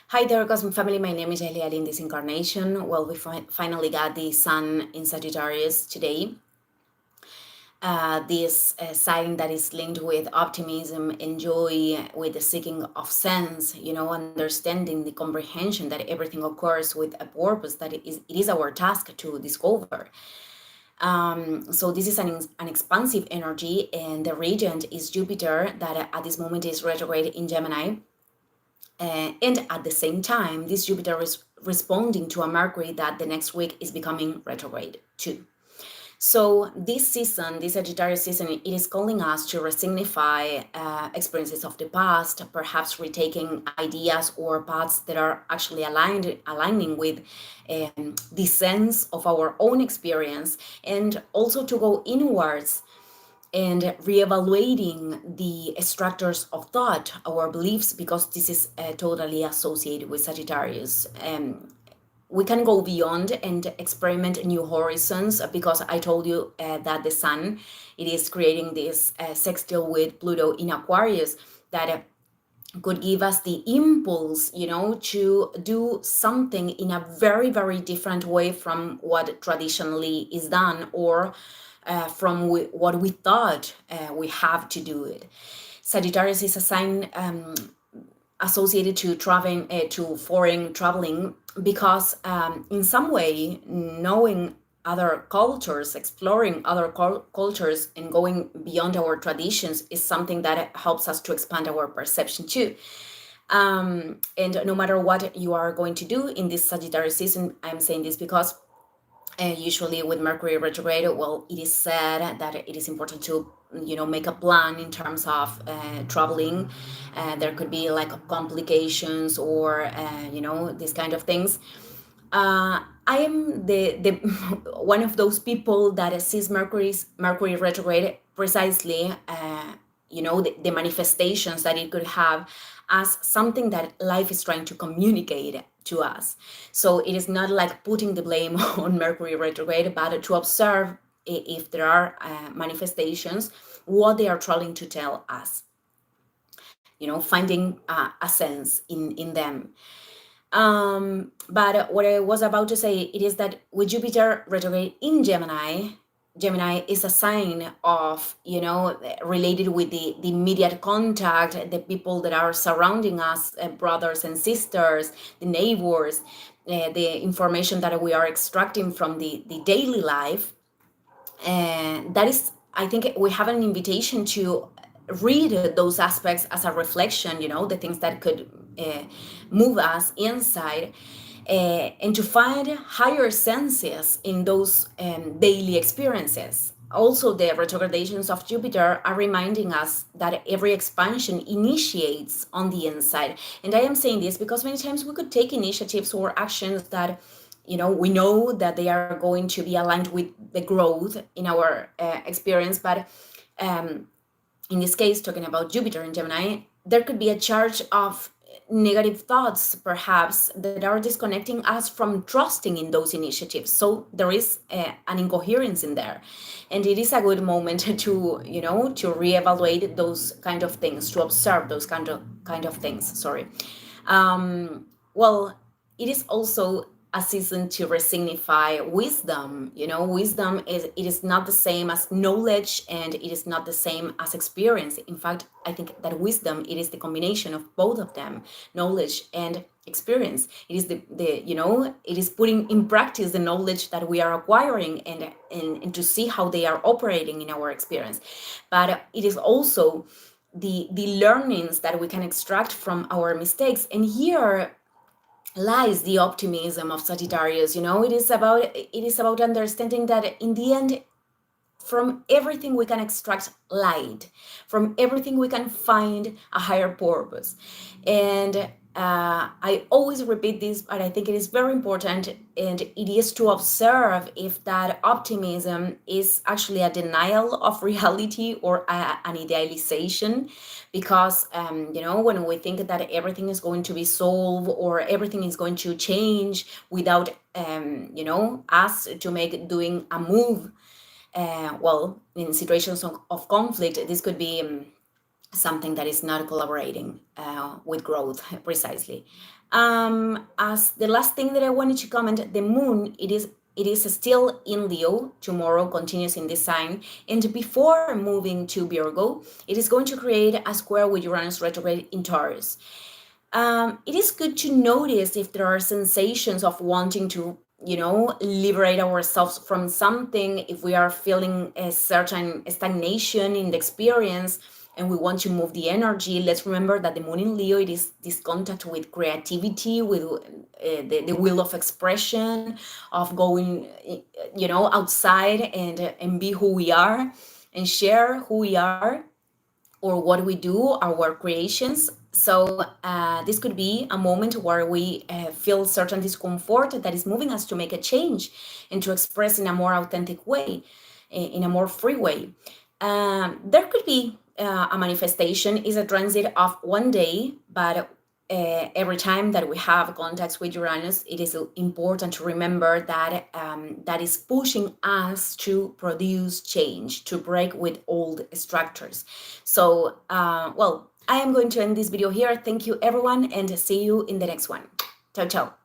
Hi there, Cosmic Family. My name is Eliel in this incarnation. Well, we finally got the Sun in Sagittarius today. This sign that is linked with optimism and joy, with the seeking of sense, understanding the comprehension that everything occurs with a purpose, that it is our task to discover. So this is an expansive energy, and the regent is Jupiter, that at this moment is retrograde in Gemini. And at the same time, this Jupiter is responding to a Mercury that the next week is becoming retrograde too. So this season, this Sagittarius season, it is calling us to resignify experiences of the past, perhaps retaking ideas or paths that are actually aligning with the sense of our own experience, and also to go inwards and reevaluating the structures of thought, our beliefs, because this is totally associated with Sagittarius. We can go beyond and experiment new horizons, because I told you that the Sun, it is creating this sextile with Pluto in Aquarius that could give us the impulse, to do something in a very, very different way from what traditionally is done, or from what we thought we have to do it. Sagittarius is a sign associated to traveling, to foreign traveling, because in some way, knowing other cultures, exploring other cultures, and going beyond our traditions is something that helps us to expand our perception too. And no matter what you are going to do in this Sagittarius season, I'm saying this because usually with Mercury retrograde, well, it is said that it is important to make a plan in terms of traveling. There could be like complications, or these kind of things. I am the one of those people that sees Mercury retrograde precisely, the manifestations that it could have, as something that life is trying to communicate to us. So it is not like putting the blame on Mercury retrograde, but to observe if there are manifestations, what they are trying to tell us. Finding a sense in them. But what I was about to say, it is that with Jupiter retrograde in Gemini, Gemini is a sign of, related with the immediate contact, the people that are surrounding us, brothers and sisters, the neighbors, the information that we are extracting from the daily life. And that is, I think we have an invitation to read those aspects as a reflection, the things that could move us inside, and to find higher senses in those daily experiences. Also, the retrogradations of Jupiter are reminding us that every expansion initiates on the inside. And I am saying this because many times we could take initiatives or actions that we know that they are going to be aligned with the growth in our experience, but in this case, talking about Jupiter in Gemini, there could be a charge of negative thoughts, perhaps, that are disconnecting us from trusting in those initiatives. So there is an incoherence in there, and it is a good moment to to reevaluate those kind of things, to observe those kind of things. Sorry. Well, it is also a season to resignify wisdom. Wisdom is not the same as knowledge, and it is not the same as experience. In fact, I think that wisdom, it is the combination of both of them, knowledge and experience. It is it is putting in practice the knowledge that we are acquiring, and to see how they are operating in our experience. But it is also the learnings that we can extract from our mistakes. And here lies the optimism of Sagittarius. It is about understanding that in the end, from everything we can extract light, from everything we can find a higher purpose. And I always repeat this, but I think it is very important, and it is to observe if that optimism is actually a denial of reality or an idealization. Because when we think that everything is going to be solved, or everything is going to change without us to doing a move, well, in situations of conflict, this could be something that is not collaborating with growth precisely. As the last thing that I wanted to comment, the moon, it is still in Leo. Tomorrow continues in this sign, and before moving to Virgo, it is going to create a square with Uranus retrograde in Taurus. It is good to notice if there are sensations of wanting to, liberate ourselves from something, if we are feeling a certain stagnation in the experience and we want to move the energy. Let's remember that the moon in Leo, it is this contact with creativity, with the will of expression, of going, outside and be who we are and share who we are or what we do, our creations. So this could be a moment where we feel certain discomfort that is moving us to make a change and to express in a more authentic way, in a more free way. There could be a manifestation, is a transit of one day, but every time that we have contacts with Uranus, it is important to remember that that is pushing us to produce change, to break with old structures. So, I am going to end this video here. Thank you, everyone, and see you in the next one. Ciao, ciao.